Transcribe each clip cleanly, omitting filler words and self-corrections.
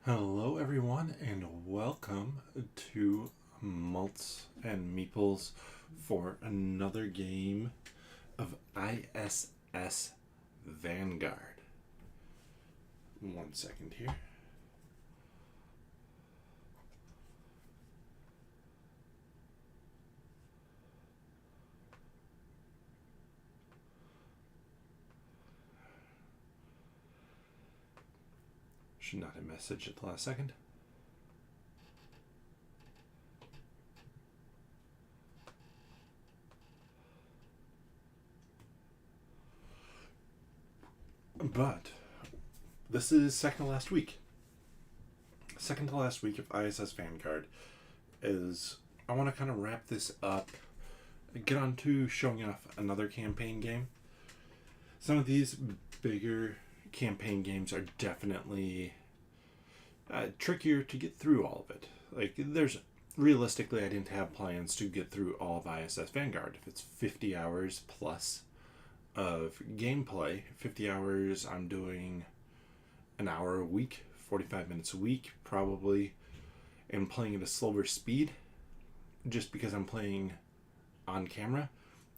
Hello, everyone, and welcome to Malts and Meeples for another game of ISS Vanguard. 1 second here. Should not have messaged at the last second. But this is second to last week. Second to last week of ISS Vanguard is I want to kind of wrap this up, get on to showing off another campaign game. Some of these bigger campaign games are definitely trickier to get through all of it. Like, realistically, I didn't have plans to get through all of ISS Vanguard. If it's 50 hours plus of gameplay, 50 hours, I'm doing an hour a week, 45 minutes a week, probably, and playing at a slower speed, just because I'm playing on camera.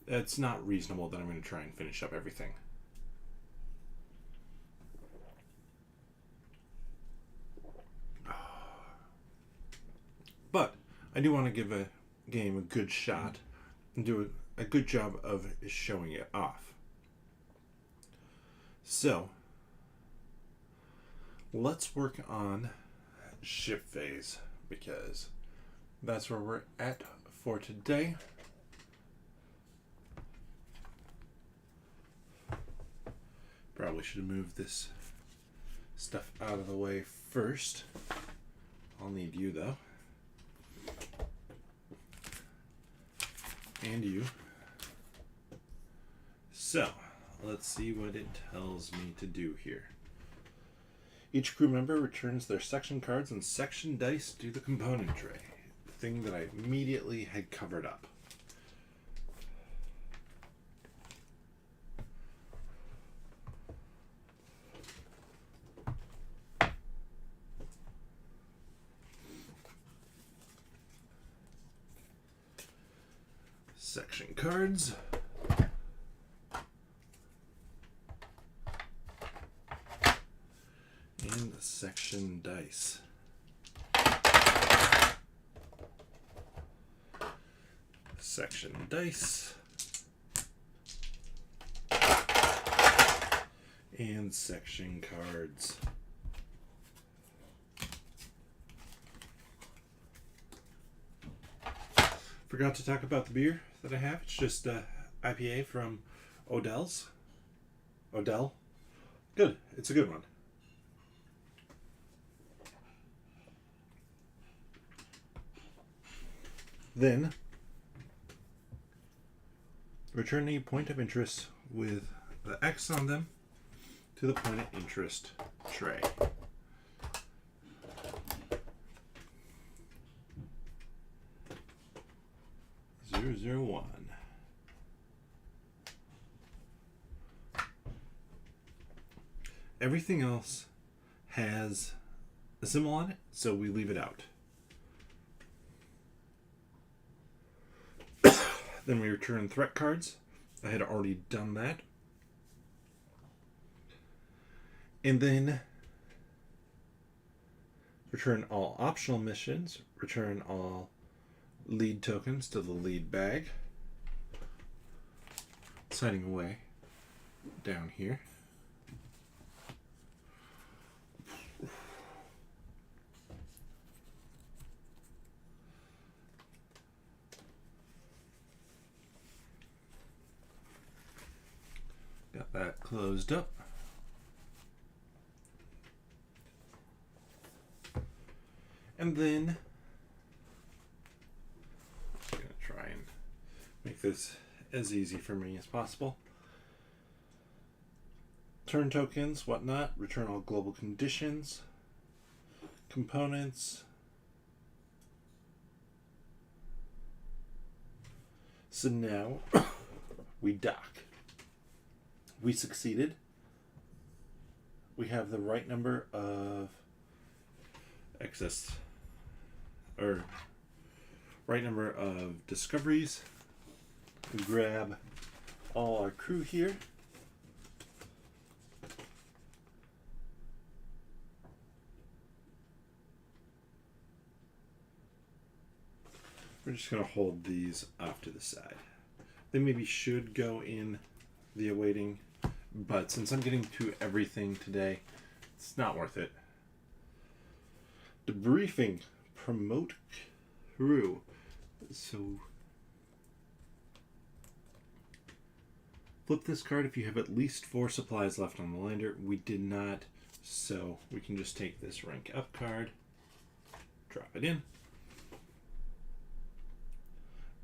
It's not reasonable that I'm going to try and finish up everything. But I do want to give a game a good shot and do a good job of showing it off. So, let's work on ship phase, because that's where we're at for today. Probably should have moved this stuff out of the way first. I'll need you, though. And you. So, let's see what it tells me to do here. Each crew member returns their section cards and section dice to the component tray, the thing that I immediately had covered up. Section cards. And section dice. Section dice. And section cards. Forgot to talk about the beer that I have. It's just IPA from Odell's. Odell. Good. It's a good one. Then, return a point of interest with the X on them to the point of interest tray. .001. Everything else has a symbol on it, so we leave it out. Then we return threat cards. I had already done that. And then return all optional missions, return all lead tokens to the lead bag. Signing away down here. Got that closed up. And then I'm going to try and make this as easy for me as possible. Turn tokens, whatnot, return all global conditions, components. So now we dock. We succeeded. We have the right number of excess or right number of discoveries. We grab all our crew here. We're just going to hold these off to the side. They maybe should go in the awaiting, but since I'm getting to everything today, it's not worth it. Debriefing. Promote crew. So flip this card if you have at least 4 supplies left on the lander. We did not, so we can just take this rank up card, drop it in.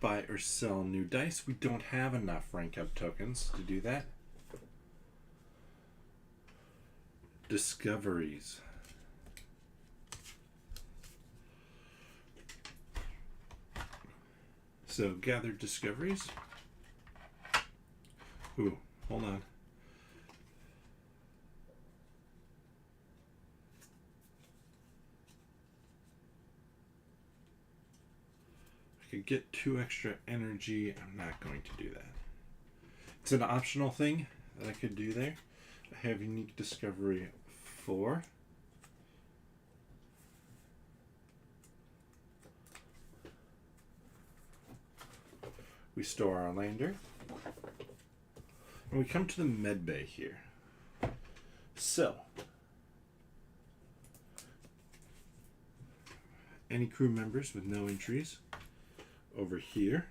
Buy or sell new dice. We don't have enough rank up tokens to do that. Discoveries. So gather discoveries. Ooh, hold on. I could get 2 extra energy. I'm not going to do that. It's an optional thing that I could do there. I have unique discovery 4. We store our lander. And we come to the med bay here. So, any crew members with no entries over here.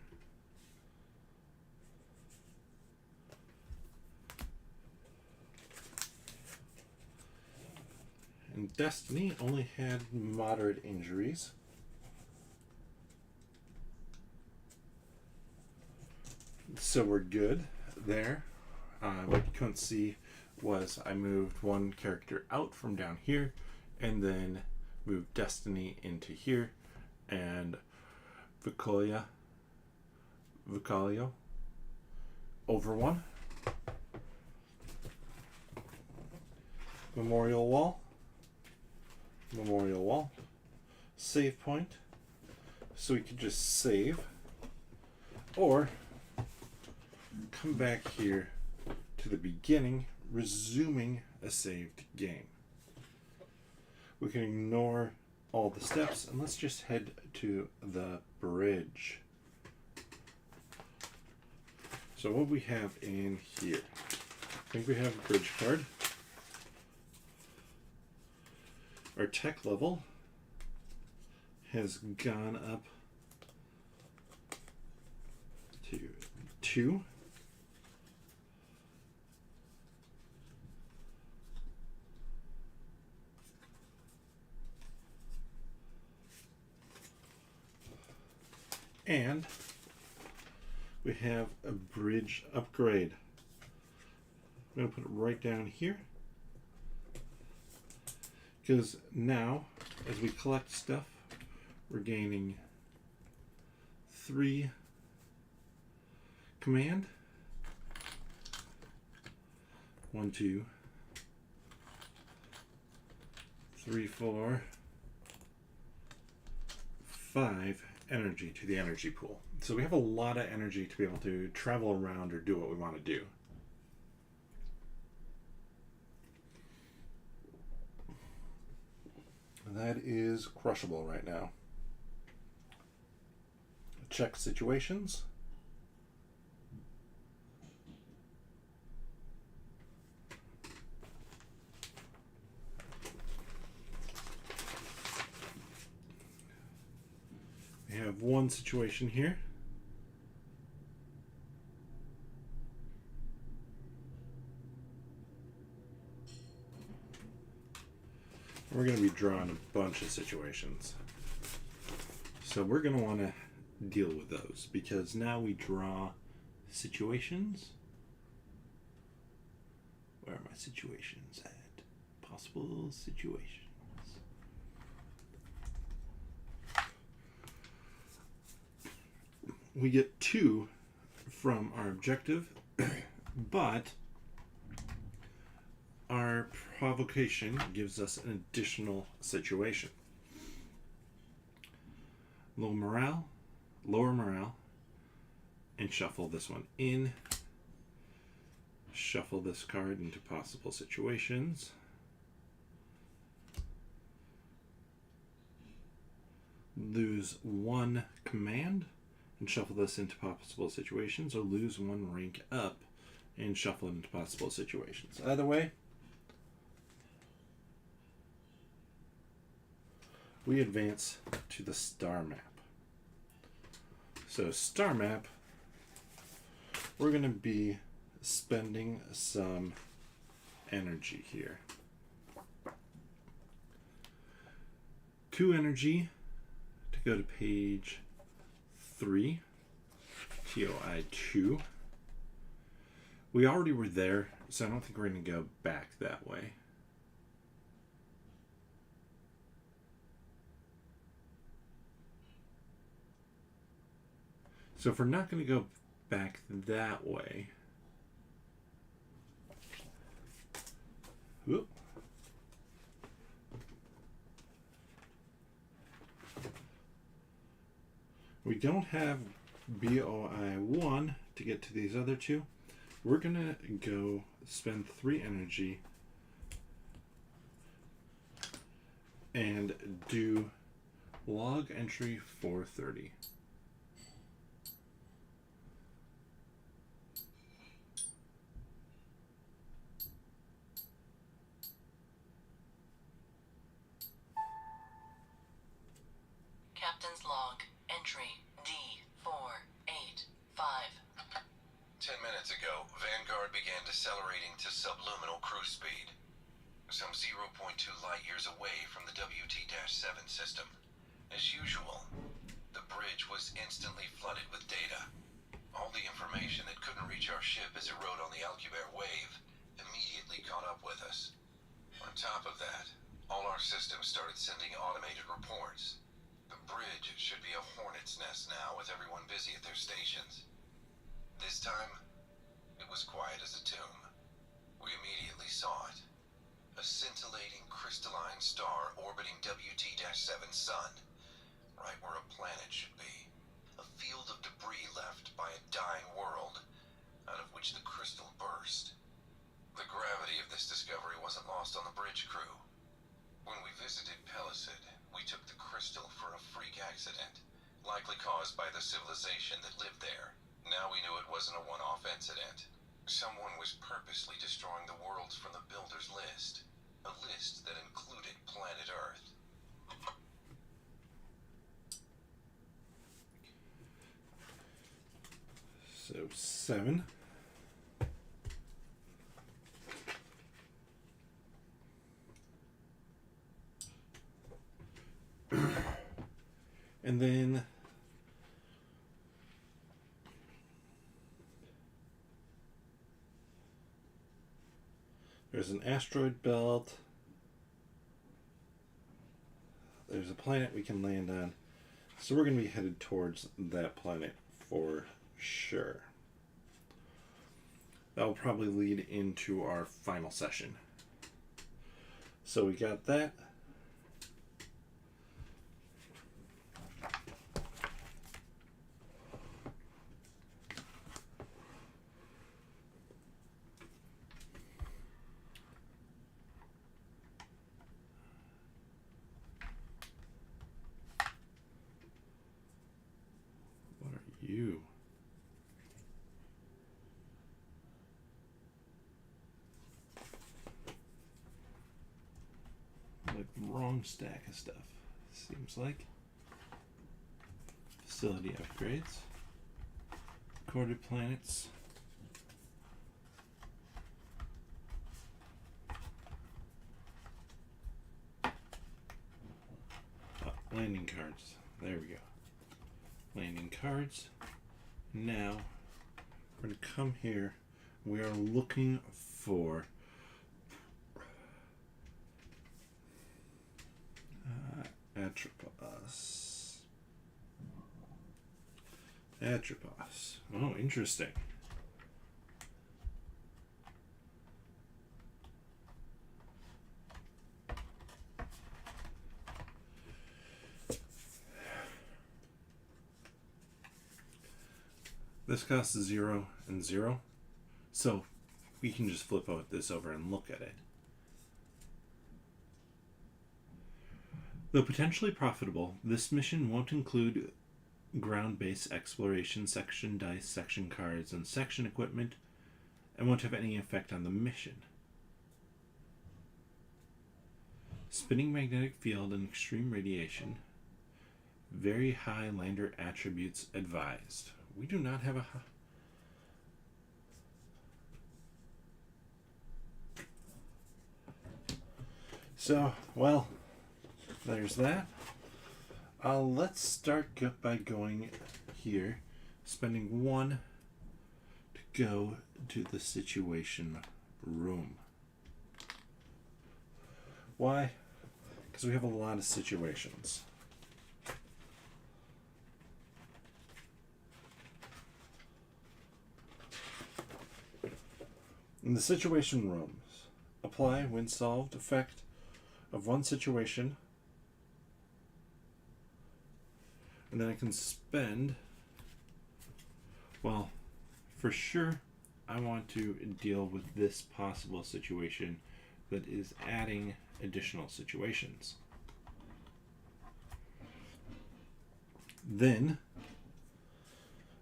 And Destiny only had moderate injuries. So we're good there. What you couldn't see was I moved one character out from down here and then moved Destiny into here, and Vocalio over one. Memorial wall. Save point. So we could just save. Or come back here to the beginning, resuming a saved game. We can ignore all the steps and let's just head to the bridge. So what we have in here, I think we have a bridge card. Our tech level has gone up to 2. And we have a bridge upgrade. I'm going to put it right down here. Because now, as we collect stuff, we're gaining 3 command. 1, 2, 3, 4, 5 energy to the energy pool. So we have a lot of energy to be able to travel around or do what we want to do. And that is crushable right now. Check situations. We have one situation here. We're going to be drawing a bunch of situations. So we're going to want to deal with those because now we draw situations. Where are my situations at? Possible situations. We get 2 from our objective, but our provocation gives us an additional situation. low morale, lower morale, and shuffle this one in. Shuffle this card into possible situations. Lose 1 command and shuffle this into possible situations, or lose 1 rank up and shuffle it into possible situations. Either way, we advance to the star map. So star map, we're going to be spending some energy here. 2 energy to go to page 3, TOI 2. We already were there, so I don't think we're going to go back that way. So if we're not going to go back that way, whoop. We don't have BOI 1 to get to these other 2. We're going to go spend 3 energy and do log entry 430. Captain's log, entry D485. 10 minutes ago, Vanguard began decelerating to subluminal cruise speed, some 0.2 light years away from the WT-7 system. As usual, the bridge was instantly flooded with data. All the information that couldn't reach our ship as it rode on the Alcubierre wave immediately caught up with us. On top of that, all our systems started sending automated reports. The bridge should be a hornet's nest now, with everyone busy at their stations. This time, it was quiet as a tomb. We immediately saw it. A scintillating crystalline star orbiting WT-7's sun, right where a planet should be. A field of debris left by a dying world, out of which the crystal burst. The gravity of this discovery wasn't lost on the bridge crew. When we visited Pelicid, we took the crystal for a freak accident, likely caused by the civilization that lived there. Now we knew it wasn't a one-off incident. Someone was purposely destroying the worlds from the Builder's list. A list that included planet Earth. So 7. And then there's an asteroid belt. There's a planet we can land on. So we're going to be headed towards that planet for sure. That will probably lead into our final session. So we got that. You. Like the wrong stack of stuff, seems like. Facility upgrades. Recorded planets. Landing cards. There we go. Landing cards. Now we're going to come here. We are looking for Atropos. Atropos. Oh, interesting. This costs 0 and 0. So we can just flip this over and look at it. Though potentially profitable, this mission won't include ground-based exploration, section dice, section cards, and section equipment, and won't have any effect on the mission. Spinning magnetic field and extreme radiation. Very high lander attributes advised. We do not have a... So, well, there's that. Let's start by going here, spending 1 to go to the situation room. Why? Because we have a lot of situations. In the situation rooms, apply when solved effect of one situation, and then I can spend, well, for sure I want to deal with this possible situation that is adding additional situations. Then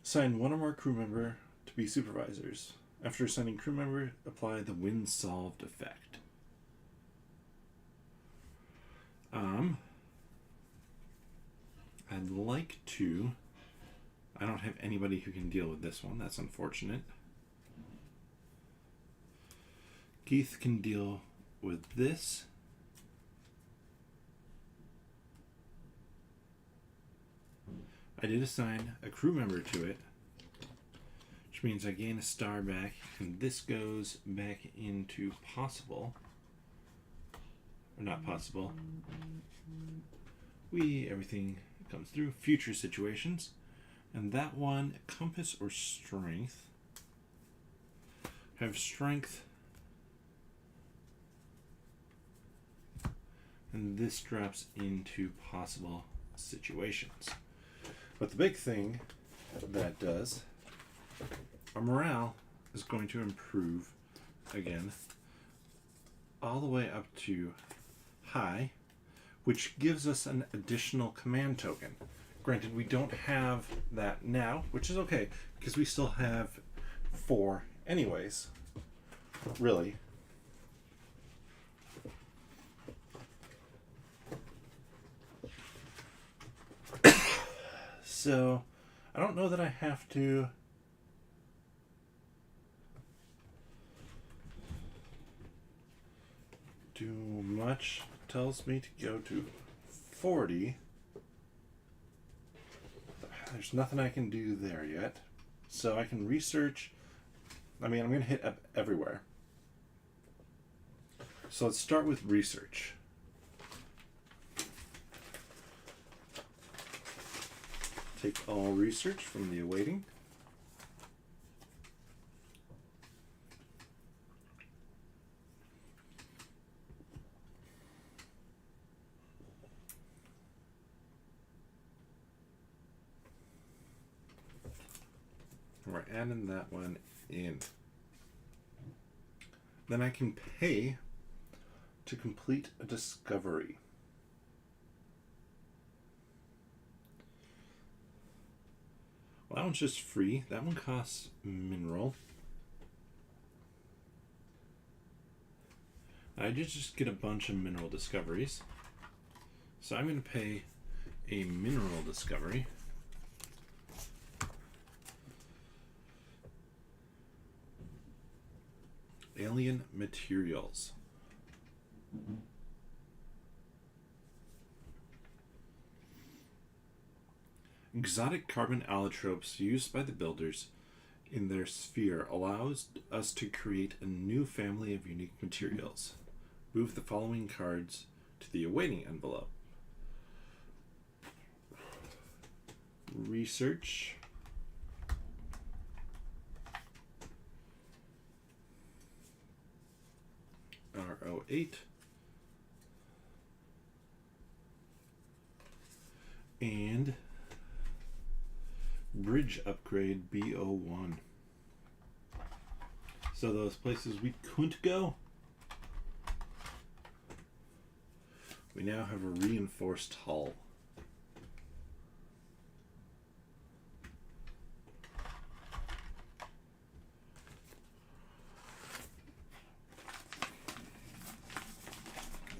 assign one or more crew member to be supervisors. After assigning crew member, apply the when solved effect. I'd like to... I don't have anybody who can deal with this one. That's unfortunate. Keith can deal with this. I did assign a crew member to it, which means I gain a star back, and this goes back into possible. Or not possible. Everything comes through. Future situations. And that one, compass or strength. Have strength. And this drops into possible situations. But the big thing that does, our morale is going to improve again all the way up to high, which gives us an additional command token. Granted, we don't have that now, which is okay, because we still have 4 anyways, really. So, I don't know that I have to do much. Tells me to go to 40. There's nothing I can do there yet. So I can research. I mean, I'm going to hit up everywhere. So let's start with research. Take all research from the awaiting. We're adding that one in. Then I can pay to complete a discovery. Well, that one's just free. That one costs mineral. I did just get a bunch of mineral discoveries. So I'm going to pay a mineral discovery. Alien materials. Exotic carbon allotropes used by the builders in their sphere allows us to create a new family of unique materials. Move the following cards to the awaiting envelope. Research. R08. And bridge upgrade B01. So those places we couldn't go, we now have a reinforced hull.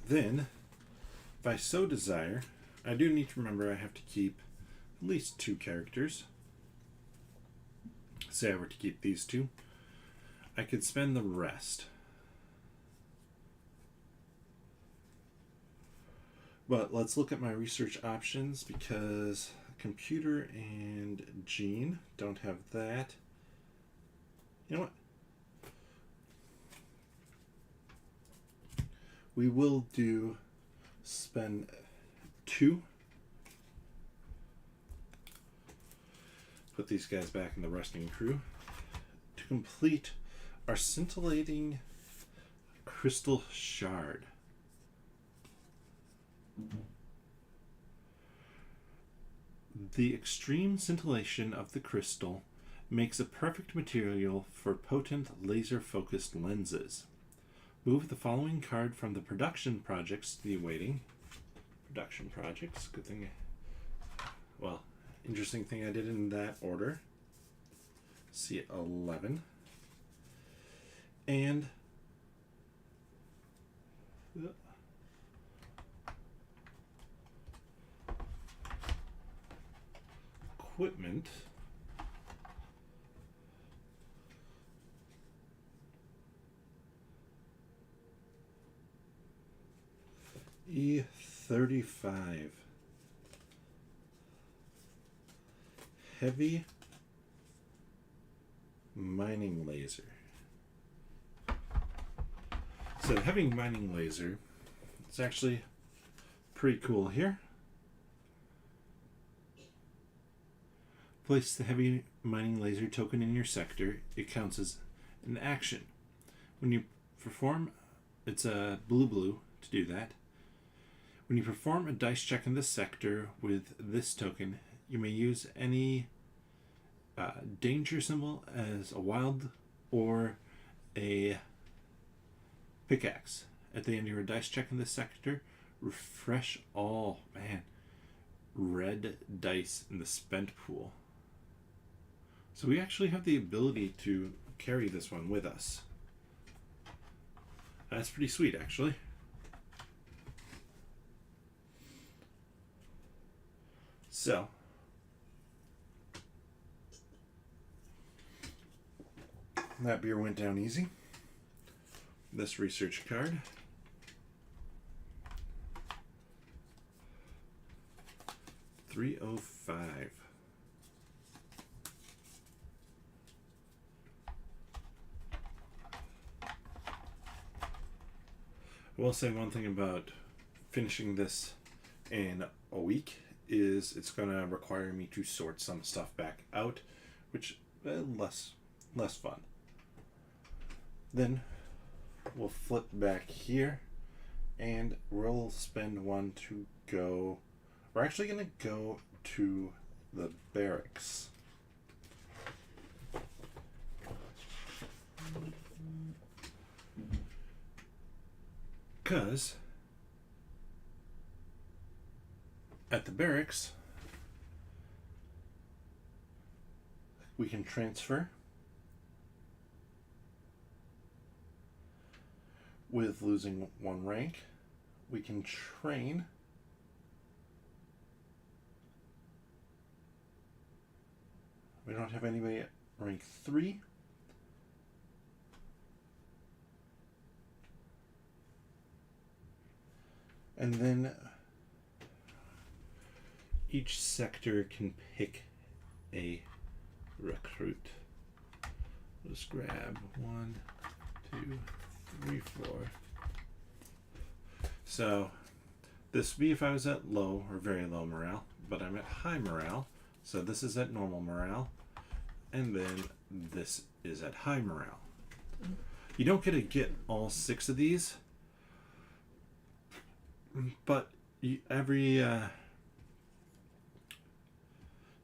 Then, if I so desire, I do need to remember I have to keep at least 2 characters. Say I were to keep these 2. I could spend the rest. But let's look at my research options because computer and Gene don't have that. You know what? We will do spend 2. Put these guys back in the resting crew to complete our scintillating crystal shard. The extreme scintillation of the crystal makes a perfect material for potent laser-focused lenses. Move the following card from the production projects to the awaiting production projects. Good thing. Well, interesting thing I did in that order. C11. And equipment. E35. Heavy mining laser. So the heavy mining laser, it's actually pretty cool here. Place the heavy mining laser token in your sector. It counts as an action. When you perform, it's a blue to do that. When you perform a dice check in this sector with this token, you may use any danger symbol as a wild or a pickaxe. At the end of your dice check in this sector, refresh all, red dice in the spent pool. So we actually have the ability to carry this one with us. That's pretty sweet, actually. So, that beer went down easy. This research card. $305. I will say one thing about finishing this in a week is it's going to require me to sort some stuff back out, which less fun. Then we'll flip back here and we'll spend one to go. We're actually going to go to the barracks. Because at the barracks, we can transfer with losing 1 rank. We can train we don't have anybody at rank 3. And then each sector can pick a recruit. Let's grab 1, 2, 3, 4. So this would be if I was at low or very low morale, but I'm at high morale. So this is at normal morale, and then this is at high morale. You don't get to get all 6 of these, but you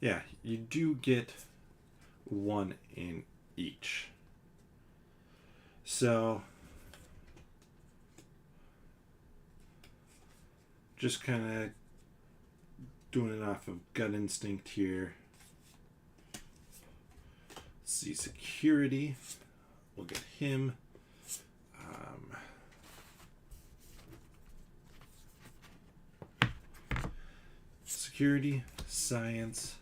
Yeah, you do get one in each. So just kind of doing it off of gut instinct here. Let's see, security. We'll get him. Security, science,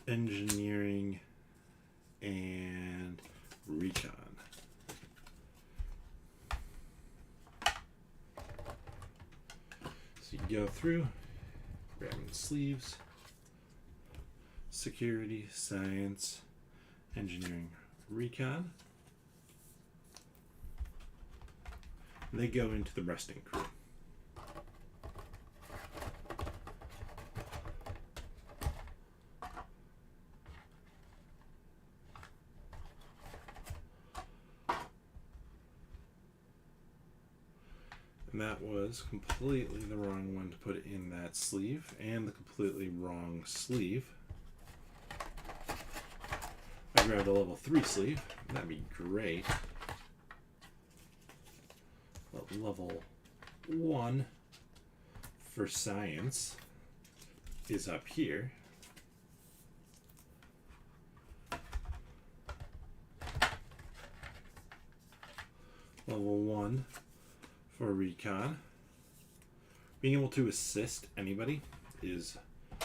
engineering, and recon. So you go through, grabbing sleeves, security, science, engineering, recon. They go into the resting crew. And that was completely the wrong one to put in that sleeve, and the completely wrong sleeve. I grabbed a level 3 sleeve. That'd be great. But level 1 for science is up here. Level 1 for recon. Being able to assist anybody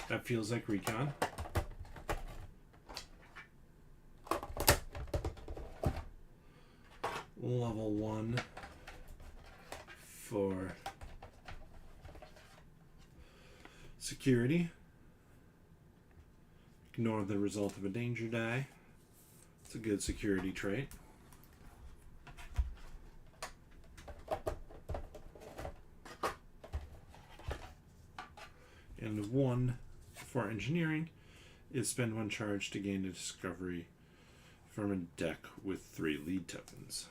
that feels like recon. Level 1 for security. Ignore the result of a danger die. It's a good security trait. And 1 for engineering is spend 1 charge to gain a discovery from a deck with 3 lead tokens.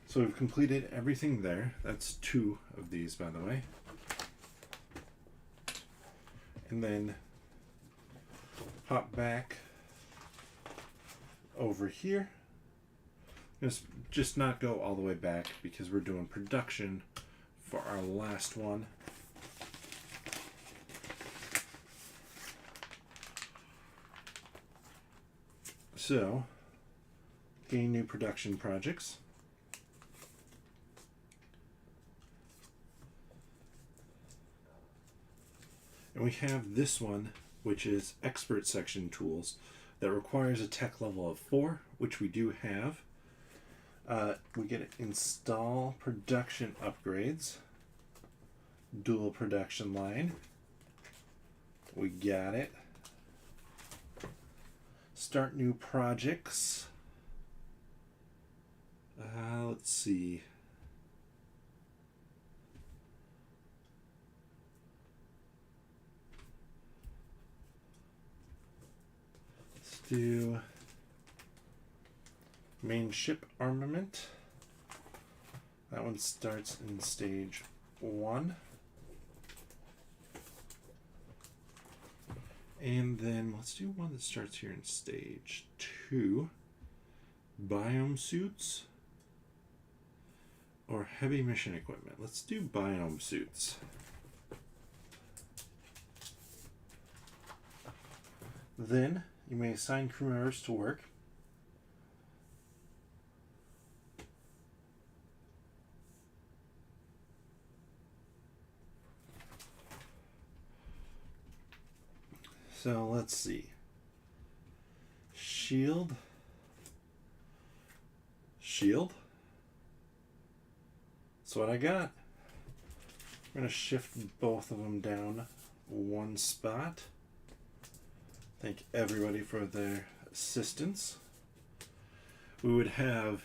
So we've completed everything there. That's 2 of these, by the way. And then hop back over here. Just not go all the way back because we're doing production for our last one. So, gain new production projects. And we have this one, which is expert section tools, that requires a tech level of 4, which we do have. We get install production upgrades, dual production line. We got it. Start new projects. Let's see. Let's do main ship armament. That one starts in stage 1. And then let's do one that starts here in stage 2. Biome suits or heavy mission equipment. Let's do biome suits. Then you may assign crew members to work. So let's see. Shield. That's what I got. I'm going to shift both of them down 1 spot. Thank everybody for their assistance. We would have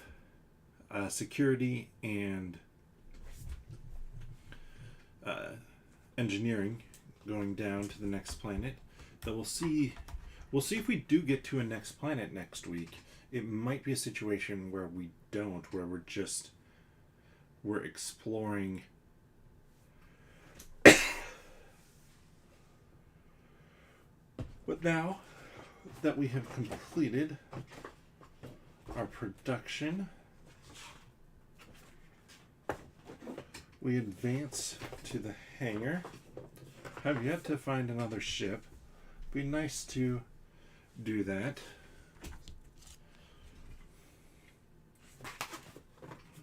security and engineering going down to the next planet. That we'll see if we do get to a next planet next week. it might be a situation where we don't, where we're exploring but now that we have completed our production, we advance to the hangar. Have yet to find another ship. Be nice to do that.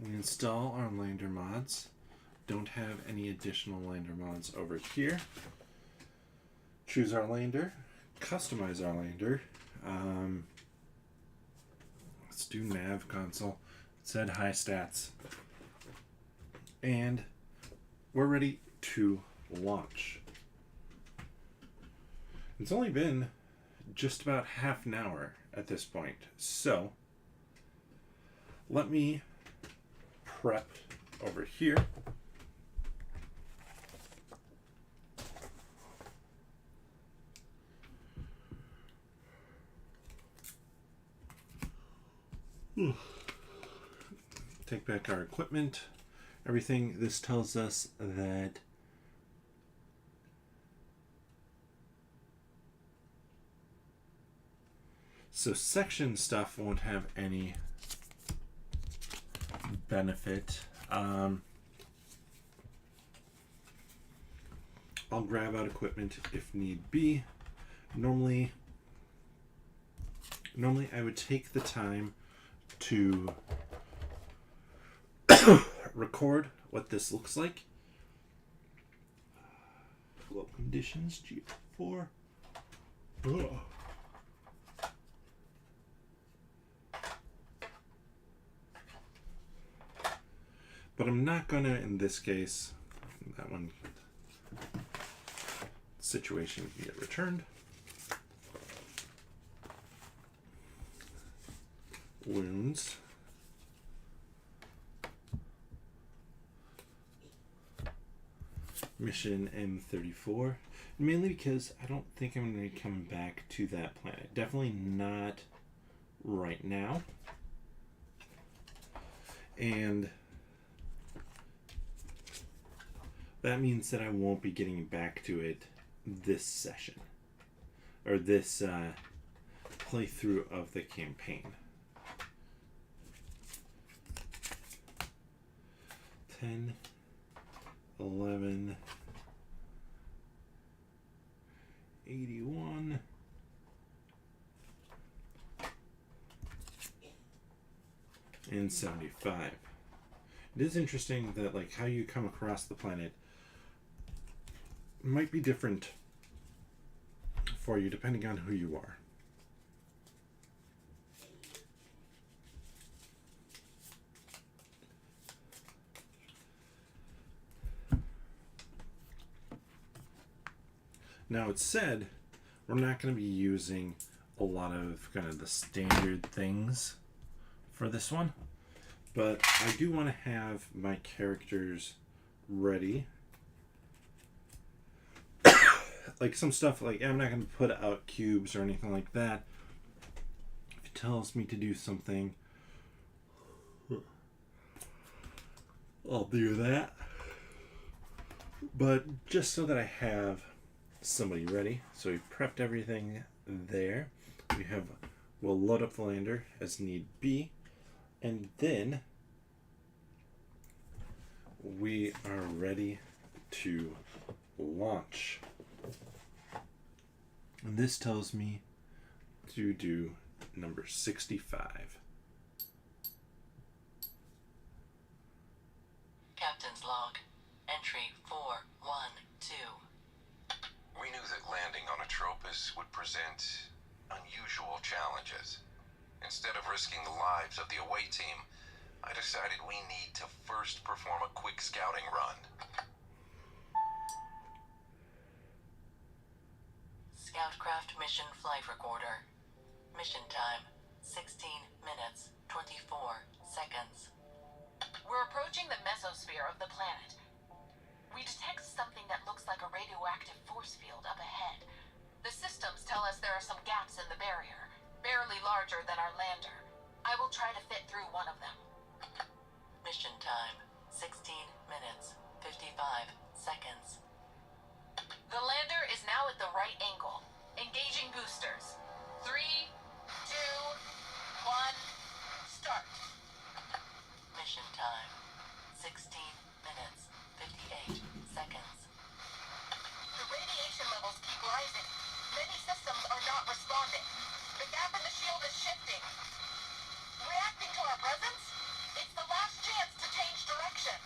We install our lander mods. Don't have any additional lander mods over here. Choose our lander. Customize our lander. Let's do nav console. It said high stats. And we're ready to launch. It's only been just about half an hour at this point. So let me prep over here. Take back our equipment. Everything. This tells us that so section stuff won't have any benefit. I'll grab out equipment if need be. Normally I would take the time to record what this looks like. Flow conditions, G4. Oh. But I'm not gonna, in this case, that one situation can get returned. Wounds. Mission M34. Mainly because I don't think I'm going to come back to that planet. Definitely not right now. And that means that I won't be getting back to it this session. Or this playthrough of the campaign. 10, 11, 81, and 75. It is interesting that like how you come across the planet might be different for you depending on who you are. Now it's said we're not going to be using a lot of kind of the standard things for this one, but I do want to have my characters ready. Like some stuff like I'm not going to put out cubes or anything like that. If it tells me to do something, I'll do that. But just so that I have somebody ready. So we've prepped everything there. We'll load up the lander as need be, and then we are ready to launch. And this tells me to do number 65. Captain's log. Entry 412. We knew that landing on Atropos would present unusual challenges. Instead of risking the lives of the away team, I decided we need to first perform a quick scouting run. Scoutcraft mission flight recorder. Mission time, 16 minutes, 24 seconds. We're approaching the mesosphere of the planet. We detect something that looks like a radioactive force field up ahead. The systems tell us there are some gaps in the barrier, barely larger than our lander. I will try to fit through one of them. Mission time, 16 minutes, 55 seconds. The lander is now at the right angle. Engaging boosters. 3, 2, 1, start. Mission time, 16 minutes, 58 seconds. The radiation levels keep rising. Many systems are not responding. The gap in the shield is shifting. Reacting to our presence? It's the last chance to change direction.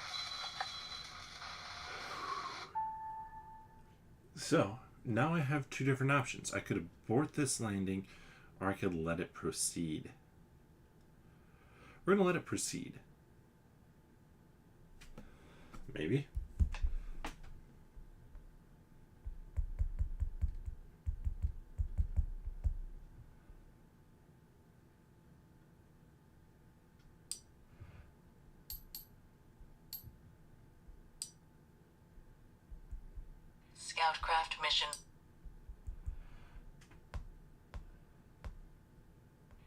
So, now I have two different options. I could abort this landing, or I could let it proceed. We're going to let it proceed. Maybe. Scoutcraft mission.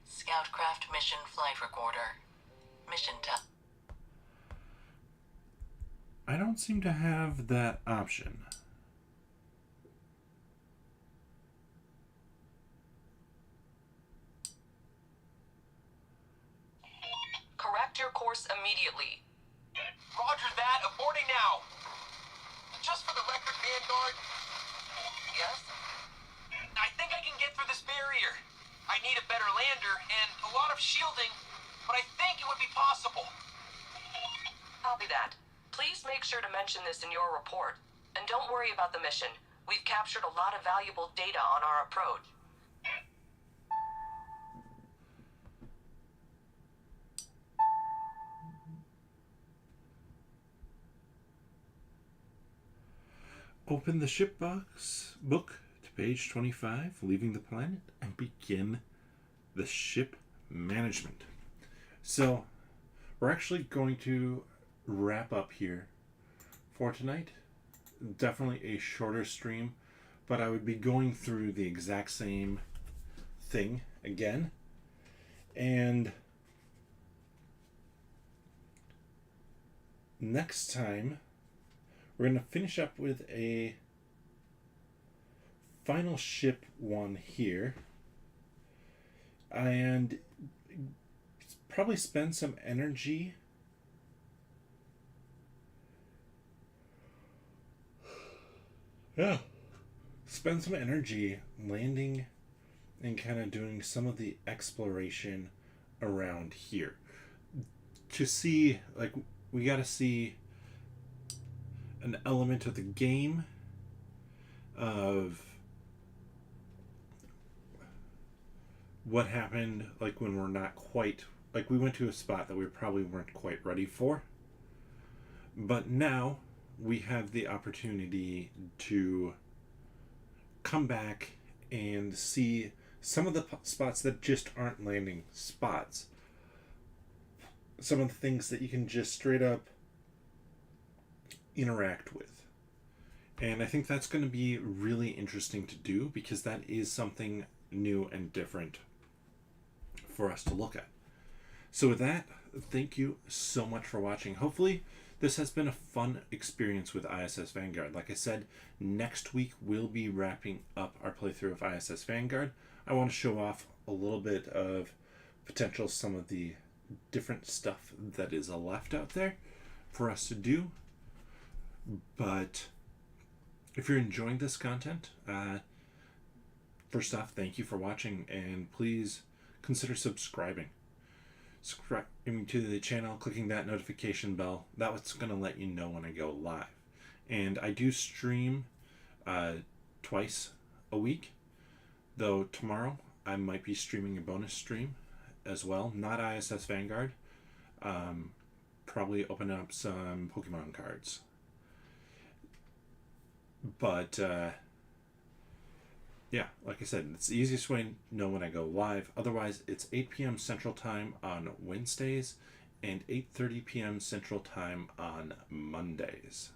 Scoutcraft mission flight recorder. Mission time. I don't seem to have that option. Correct your course immediately. Roger that. Aborting now. Just for the record, Vanguard, Yes? I think I can get through this barrier. I need a better lander and a lot of shielding, but I think it would be possible. Copy that. Please make sure to mention this in your report. And don't worry about the mission. We've captured a lot of valuable data on our approach. Open the ship book to page 25, leaving the planet, and begin the ship management. So, we're actually going to wrap up here for tonight. Definitely a shorter stream, but I would be going through the exact same thing again. And next time, we're going to finish up with a final ship one here. And probably spend some energy spend some energy landing and kind of doing some of the exploration around here to see, like, we got to see an element of the game of what happened, like when we're not quite, like we went to a spot that we probably weren't quite ready for, but now we have the opportunity to come back and see some of the spots that just aren't landing spots, some of the things that you can just straight up interact with. And I think that's going to be really interesting to do, because that is something new and different for us to look at. So with that, thank you so much for watching. Hopefully this has been a fun experience with ISS Vanguard. Like I said, next week we'll be wrapping up our playthrough of ISS Vanguard. I want to show off a little bit of potential, some of the different stuff that is left out there for us to do. But if you're enjoying this content, first off, thank you for watching, and please consider subscribing to the channel, clicking that notification bell. That's going to let you know when I go live. And I do stream twice a week, though tomorrow I might be streaming a bonus stream as well, not ISS Vanguard. Probably open up some Pokemon cards. But yeah, like I said, it's the easiest way to know when I go live. Otherwise, it's 8 p.m. Central Time on Wednesdays and 8:30 p.m. Central Time on Mondays.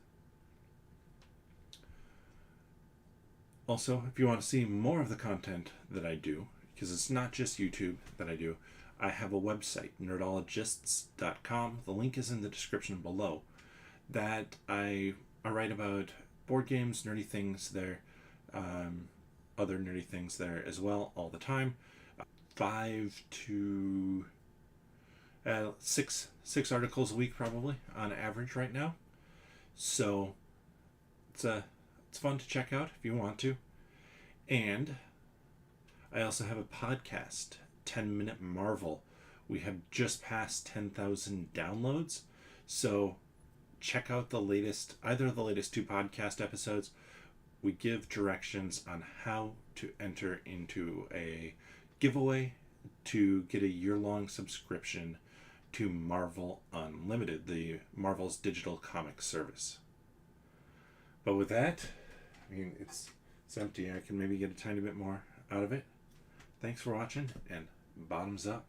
Also, if you want to see more of the content that I do, because it's not just YouTube that I do, I have a website, nerdologists.com. The link is in the description below. That I write about board games, nerdy things there, other nerdy things there as well all the time. 5 to 6 articles a week probably on average right now. So it's fun to check out if you want to. And I also have a podcast, 10 Minute Marvel. We have just passed 10,000 downloads. So check out either of the latest 2 podcast episodes. We give directions on how to enter into a giveaway to get a year-long subscription to Marvel Unlimited, the Marvel's digital comic service. But with that, I mean, it's empty. I can maybe get a tiny bit more out of it. Thanks for watching, and bottoms up.